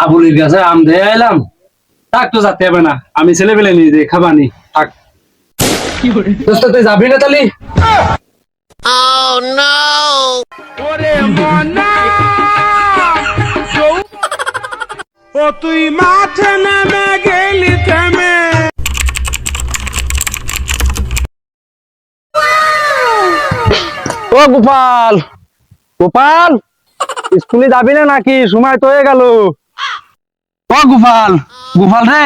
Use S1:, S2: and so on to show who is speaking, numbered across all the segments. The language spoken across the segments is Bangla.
S1: আবুলির কাছে আম দিয়ে এলাম, থাক তো যেতে হবে না, আমি ছেলে পেলে নিয়ে যাই খাবানি থাক। দোস্ত তুই যাবি না তালি?
S2: ও তুই মাঠে নেমে গেলি থেমে।
S1: ও গোপাল, গোপাল স্কুলে যাবি না নাকি? সময় তো হয়ে গেল। ও গোপাল, গোপাল রে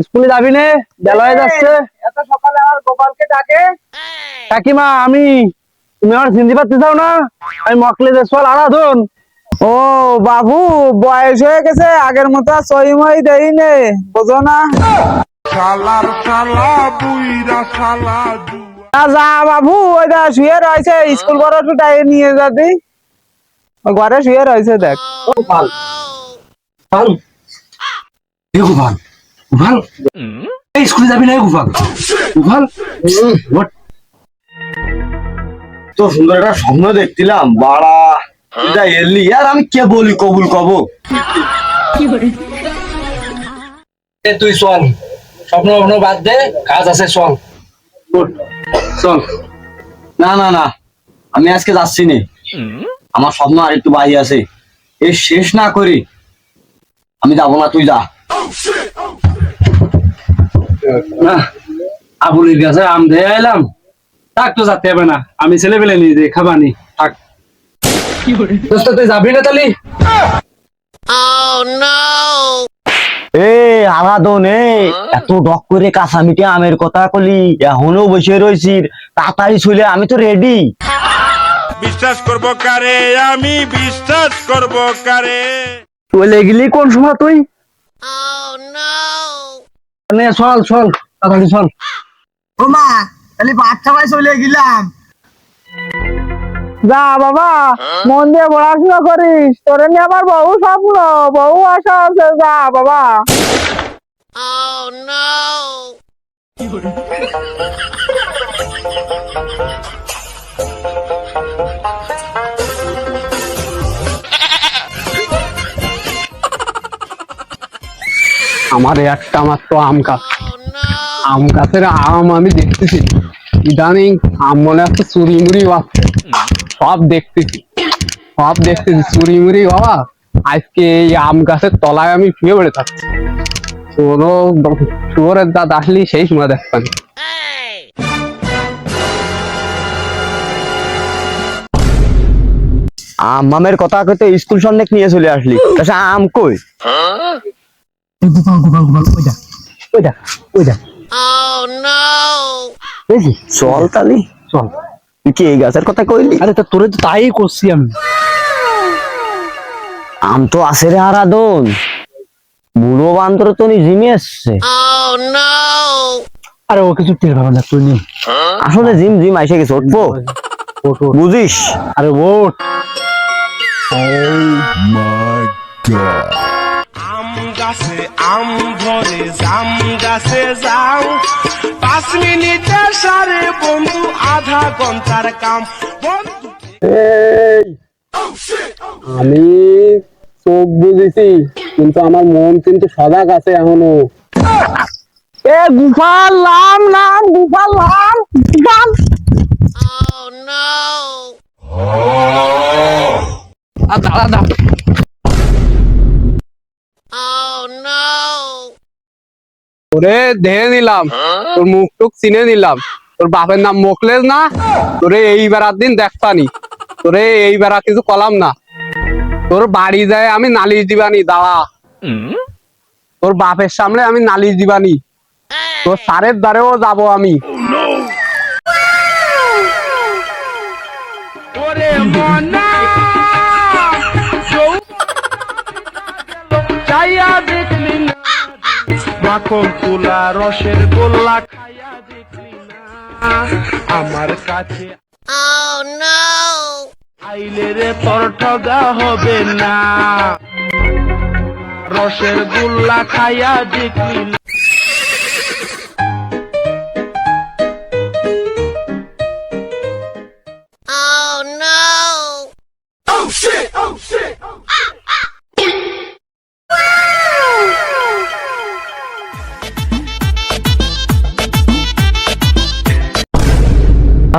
S1: স্কুলে যাবি না? বেলা হয়ে যাচ্ছে। এত সকালে আর গোপালকে ডাকে? কাকিমা আমি, তুমি আমার চিনতে পারতে চাও না? আমি মকলেদের সোয়াল আরাধন।
S3: ও বাবু, বয়স হয়ে গেছে, আগের মতো আর সহিময় দেই নে, বোঝো না?
S2: শালার শালা বুইরা শালা
S3: যা বাবু, ওইটা শুয়ে রয়েছে, স্কুল বড় টাই নিয়ে যাবি, ঘরে শুয়ে রয়েছে দেখ।
S1: গোপাল, গোপাল, এ গোপাল, গোপাল এই স্কুলে যাবি না? গোপাল, গোপাল ওঠ।
S4: তো সুন্দর একটা স্বপ্ন দেখছিলাম, বাড়া এটা এলি আর আমি কে বলি কবুল কব।
S1: তুই চল, স্বপ্ন স্বপ্ন বাদ দে, কাজ আছে, চল ওঠ, চল।
S4: না না না, আমি আজকে যাচ্ছি নে, আমার স্বপ্ন আর একটু বাকি আছে, এই শেষ না করি আমি যাবো না, তুই যা।
S1: না, আবুলির কাছে আম দিয়ে এলাম, থাক তো যেতে হবে না, আমি ছেলে পেলে নিয়ে যাই খাবানি থাক। দোস্ত তুই যাবি না তালি?
S4: এ আলাদন, এত ডক করে কাঁচা মিটে আমের কথা কলি, এখনো বসে রয়েছি, তাড়াতাড়ি চলে, আমি তো রেডি।
S2: বিশ্বাস করব কারে, আমি বিশ্বাস করব কারে।
S1: চলে গেলি কোন সময় তুই? নে চল চল, তাড়াতাড়ি চল।
S4: ও মা, তাহলে বাচ্চা ভাই চলে গেলাম।
S3: যা বাবা, মন দিয়ে পড়াশোনা করিস, তোর নিয়ে আমার বহু স্বপ্ন, বহু আশা আছে, যা বাবা।
S1: আমার একটা মাত্র আম গাছ, আম গাছের আম আমি দেখতেছি, ইদানিং আম মনে হচ্ছে চুরি মুড়ি বাচ্ছে, সব দেখতেছি, সব দেখতেছি চুরি মুড়ি বাবা। আজকে এই আম গাছের তলায় আমি শুয়ে পড়ে থাকছি, কোনো শুয়োরের দাঁত আসলি সেই সময় দেখতাম।
S4: আমের কথা কইতে স্কুল সামনে নিয়ে চলে আসলি, আচ্ছা আম কই?
S1: ওইটা ওইটা
S4: চল তালি
S1: চল।
S4: তুই কি এই গাছের কথা কইলি?
S1: আরে তা তোরে তো তাই করছি আমি।
S4: আম তো আছে রে আরাধন, বুড়ো বান্দর তো জিমে আসছে।
S1: আরে ও কিছু টের পাবে না, তুই নি।
S4: আসলে জিম জিম আইসে গেছে, উঠবো
S1: ওঠ ওঠ।
S4: বুঝিস?
S1: আরে ওঠ।
S2: আম গাছে আম ধরে, জাম গাছে যাও, 5 মিনিটে সারে বন্ধু আধা ঘন্টার কাম বন্ধু।
S1: এই, আমি চোখ বুঝেছি, কিন্তু আমার মন কিন্তু সজাগ আছে এখনো।
S3: এ গুফার লাম নাম, গুফার লাম, গুফার।
S1: দাঁড়া দাঁড়া, তোরে দেখে নিলাম, তোর মুখ টুক চিনে নিলাম, তোর বাপের নাম মোকলেস না? তোরে এইবার দিন দেখতানি, তোরে এইবার কিছু কলাম না, তোর বাড়ি যায় আমি নালিশ দিবানি, দাঁড়া, তোর বাপের সামনে আমি নালিশ দিবানি, তোর স্যারের দ্বারেও যাব আমি।
S2: ওরে মনা চাইয়া দেখলি না, মাখন তুলা রসের গোল্লা খাইয়া দেখলি না, আমার কাছে আইলে রে তোর ঠগা হবে না, রসের গোল্লা খাইয়া দেখলি না।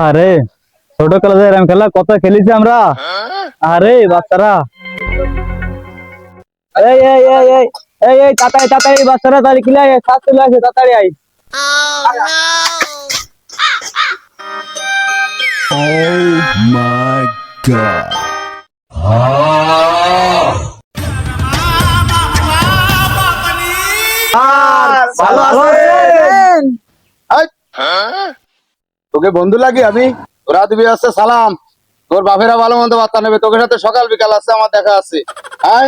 S5: আরে ছোট ক্লাসে এরকম খেলা কত খেলেছি আমরা। আরে বাচ্চারা, এই এই এই এই এই এই তাড়াতাড়ি তাড়াতাড়ি বাচ্চারা তাড়াতাড়ি খেলে আয়, খাস চলে আসে তাড়াতাড়ি আয়।
S4: ভালো আছেন?
S6: তোকে বন্ধু লাগি আমি, তোরা দিবি আসছে সালাম। তোর বাপেরা ভালো মন্দ বার্তা নেবে, তোকে সাথে সকাল বিকাল আসছে আমার দেখা আছে। হ্যাঁ,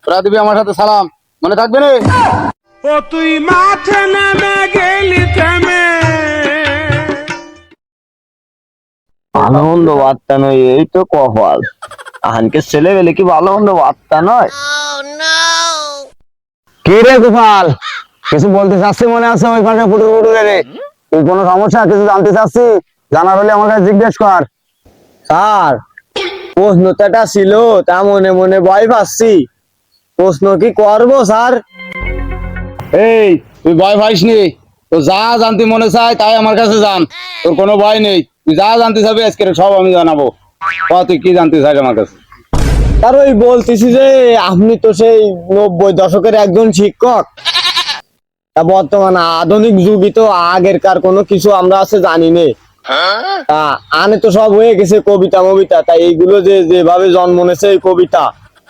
S6: তোরা দিবি আমার সাথে সালাম, মনে থাকবে রে।
S2: ও তুই মাঠে নেমে গেলি থেমে,
S4: ভালো মন্দ বার্তা নয়, এই তো কপাল। আহানকে ছেলে বেলে কি ভালো মন্দ বার্তা নয়?
S1: কি রে গোপাল, কিছু বলতে চাচ্ছি মনে আছে? ওই পাশে ফুটু ফুটু রে, তুই কোনো সমস্যা কিছু জানতে চাচ্ছি? জানার হলে আমার কাছে জিজ্ঞেস কর।
S4: স্যার, প্রশ্নটা ছিল তা মনে মনে ভয় পাচ্ছি, প্রশ্ন কি করবো স্যার?
S6: এই তুই ভয় পাইস নি, তো যা জানতে মনে চায় তাই আমার কাছে জান, তোর কোনো ভয় নেই। তুই যা জানতে চাবি আজকে সব আমি জানাবো। তুই কি জানতে চাস আমার কাছে?
S4: স্যার ওই বলতেছি যে আপনি তো সেই 90 দশকের একজন শিক্ষক, তা বর্তমান আধুনিক যুগই তো, আগেরকার কোনো কিছু আমরা আছে জানি নে। তা আনে তো সব হয়ে গেছে কবিতা মবিতা, তাই এইগুলো যে যেভাবে জন্ম নেছে এই কবিতা,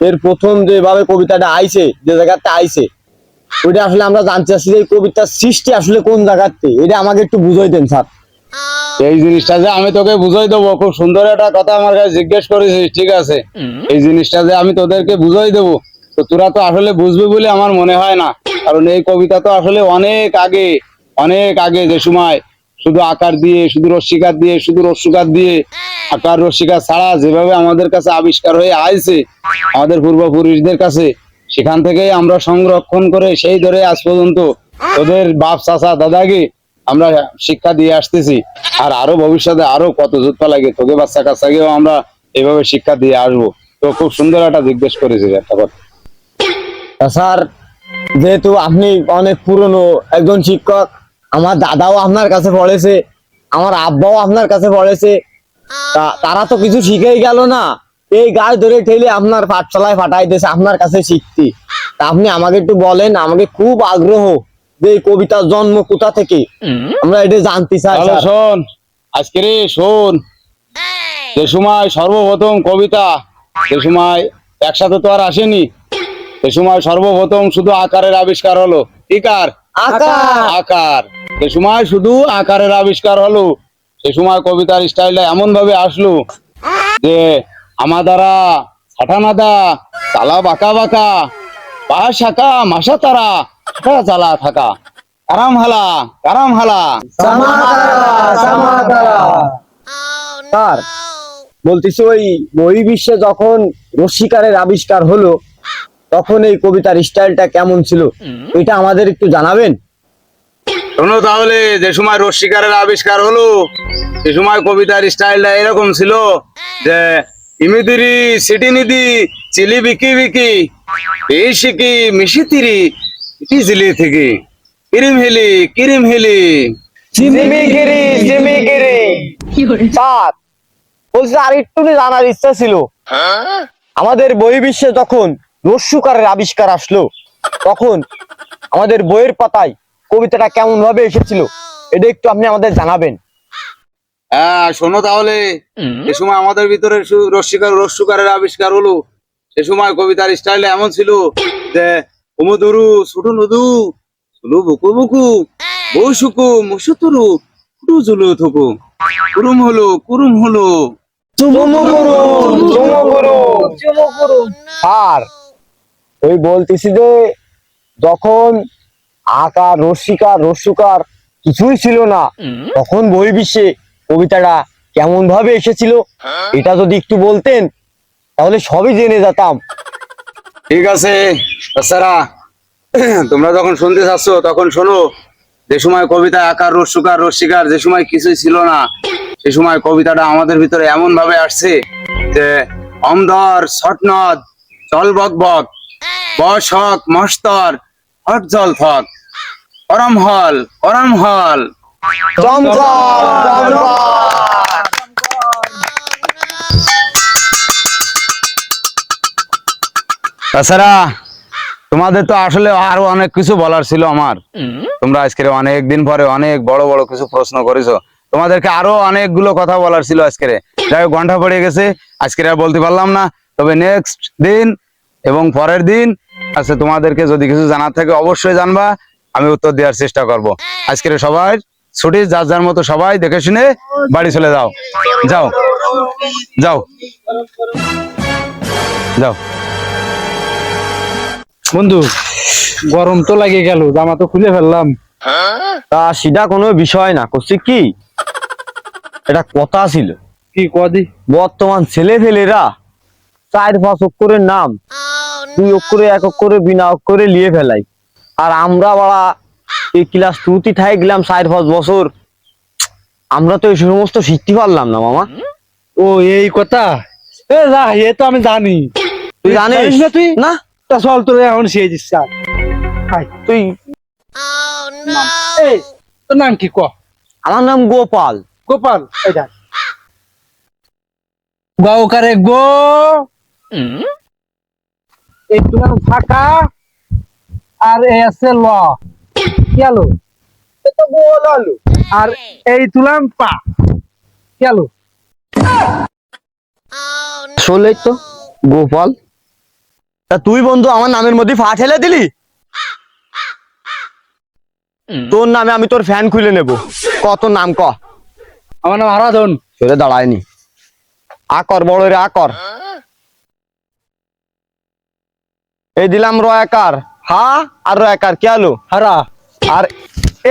S4: এর প্রথম যেভাবে কবিতাটা আইছে, যে জায়গাতে আইছে, ওইটা আসলে আমরা জানতে চাচ্ছি যে এই কবিতার সৃষ্টি আসলে কোন জায়গাতে, এটা আমাকে একটু বুঝাই দেন স্যার।
S6: এই জিনিসটা যে আমি তোকে বুঝাই দেবো, খুব সুন্দর একটা কথা আমার কাছে জিজ্ঞেস করেছিস, ঠিক আছে। এই জিনিসটা যে আমি তোদেরকে বুঝাই দেবো, তো তোরা তো আসলে বুঝবি বলে আমার মনে হয় না। কারণ এই কবিতা তো আসলে অনেক আগে, অনেক আগে, যে সময় শুধু আকার দিয়ে, শুধু রস্যিকার দিয়ে, শুধু রস্যকার দিয়ে, আকার রস্যিকার ছাড়া যেভাবে আমাদের কাছে আবিষ্কার হয়ে আইছে আমাদের পূর্বপুরুষদের কাছে, সেখান থেকেই আমরা সংরক্ষণ করে সেই ধরে আজ পর্যন্ত তোদের বাপ চাচা দাদাকে আমরা শিক্ষা দিয়ে আসতেছি। আর আরো ভবিষ্যতে আরো কত যুদ্ধ লাগে, তোকে বাচ্চা কাচ্চাকেও আমরা এভাবে শিক্ষা দিয়ে আসবো। তো খুব সুন্দর একটা জিজ্ঞেস করেছিস একটা কথা।
S4: তা স্যার, যেহেতু আপনি অনেক পুরনো একজন শিক্ষক, আমার দাদাও আপনার কাছে পড়েছে, আমার আব্বাও আপনার কাছে পড়েছে, তারা তো কিছু শিখেই গেল না, এই গাছ ধরে ঠেলে আপনার পাঠশালায় পাঠাই দিয়েছে আপনার কাছে শিখতে। তা আপনি আমাকে একটু বলেন, আমাকে খুব আগ্রহ যে এই কবিতার জন্ম কোথা থেকে, আমরা এটা জানতে চাই
S6: তাহলে
S4: স্যার।
S6: শোন, আজকে রে শোন, যে সময় সর্বপ্রথম কবিতা, যে সময় একসাথে তো আর আসেনি, সে সময় সর্বপ্রথম শুধু আকারের আবিষ্কার হলো। ঠিক আর আকার, যে সময় শুধু আকারের আবিষ্কার হলো, সে সময় কবিতার স্টাইলটা এমন ভাবে আসলো যে আমার দ্বারা ছাটানাদা, চালা বাঁকা বাঁকা, পা শাখা মাসা তারা, চালা থাকা, কারাম হালা কারাম হালা।
S4: স্যার বলতেছি, ওই বহির্বিশ্বে যখন রসিকারের আবিষ্কার হলো, তখন এই কবিতার স্টাইলটা কেমন ছিল, এটা আমাদের একটু জানাবেন?
S6: শোনো তাহলে, যে সময় রসিকারের আবিষ্কার হলো, সে সময় কবিতার স্টাইলটা এরকম ছিল যে ইমিদিরি সিটি নিদি চিলি বিকি বিকি, এই শিকি মিশি তিরি ইটি জিলি থেকে কিরিম হেলি কিরিম হেলি।
S4: স্যার বলছি, আর একটু জানার ইচ্ছা ছিল, আমাদের বহির্বিশ্বে যখন রস্যকারের আবিষ্কার আসলো, তখন আমাদের বইয়ের পাতায় কবিতাটা কেমন ভাবে এসেছিল, এটা একটু আপনি আমাদের জানাবেন?
S6: হ্যাঁ শোনো তাহলে, যে সময় আমাদের ভিতরে রস্যকারের আবিষ্কার হলো, সে সময় কবিতার স্টাইলটা এমন ছিল যে উমুদুরু ছোট নদু সুলু বুকু বুকু বউ শুকু মুসুতুরু টু জুলু থুকু কুরুম হলো কুরুম হলো।
S4: আর ওই বলতেছি যে যখন আকার রস্যকার কিছুই ছিল না, তখন বহির্বিশ্বে কবিতাটা কেমন ভাবে এসেছিল, এটা যদি একটু বলতেন তাহলে সবই জেনে যেতাম।
S6: ঠিক আছে বাচ্চারা, তোমরা যখন শুনতে চাচ্ছ তখন শোনো। যে সময় কবিতা আকার রস্যকার যে সময় কিছুই ছিল না, সে সময় কবিতাটা আমাদের ভিতরে এমন ভাবে আসছে যে অমদর সটনদ জল বক বক, বস হক মস্তর হট জল থক, করম হল
S4: চমৎকার।
S6: তাছাড়া তোমাদের তো আসলে আরো অনেক কিছু বলার ছিল আমার। তোমরা আজকের অনেক দিন পরে অনেক বড় বড় কিছু প্রশ্ন করেছো, তোমাদেরকে আরো অনেকগুলো কথা বলার ছিল আজকের। যাই হোক, ঘন্টা পড়ে গেছে, আজকের আর বলতে পারলাম না। তবে নেক্সট দিন এবং পরের দিন আচ্ছা, তোমাদেরকে যদি কিছু জানার থাকে অবশ্যই জানবা, আমি উত্তর দেওয়ার চেষ্টা করব। আজকের সবাই ছুটি, যার যার মতো সবাই দেখে শুনে বাড়ি চলে যাও। যাও যাও যাও।
S1: বন্ধু, গরম তো লাগে গেল, জামা তো খুলে ফেললাম।
S4: তা সেটা কোনো বিষয় না, করছি কি এটা কথা ছিল
S1: কি কদি?
S4: বর্তমান ছেলে ফেলেরা 4-5 অক্ষরের নাম 2 অক্ষরে 1 অক্ষরে বিনা অক্ষরে লিয়ে ফেলাই, আর আমরা বাড়া এই ক্লাস 2 থাই গেলাম 4-5 বছর, আমরা তো এই সমস্ত শিখতে পারলাম না মামা।
S1: ও এই কথা, এ যা, এ তো আমি জানি।
S4: তুই জানিস
S1: না? তুই
S4: না?
S1: তা চল, তোর এখন সেই দিচ্ছা।
S4: তুই
S1: এই তোর নাম কি ক?
S4: আমার নাম গোপাল।
S1: গোপাল। এই দেখ, গাওকারে গো, এই তোমার ফাঁকা, আর এ আছে ল, কি আলো? আর এই তুলাম পা, কি আলো?
S4: আসলেই তো গোপাল। তা তুই বন্ধু আমার নামের মধ্যে ফা ঠেলে দিলি, তোর নামে আমি তোর ফ্যান খুলে নেব। কত নাম ক?
S1: আমার নাম আরাধন।
S4: সরে দাঁড়ায়নি, আকর বড় রে আকর। এই দিলাম র একার হা, আর র একার কি আলো
S1: হারা
S4: আর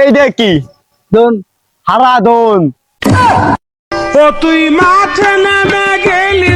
S4: এই দেখ কি
S1: দন।
S4: হারা দন।
S2: ও তুই মাঠে নেমে গেলি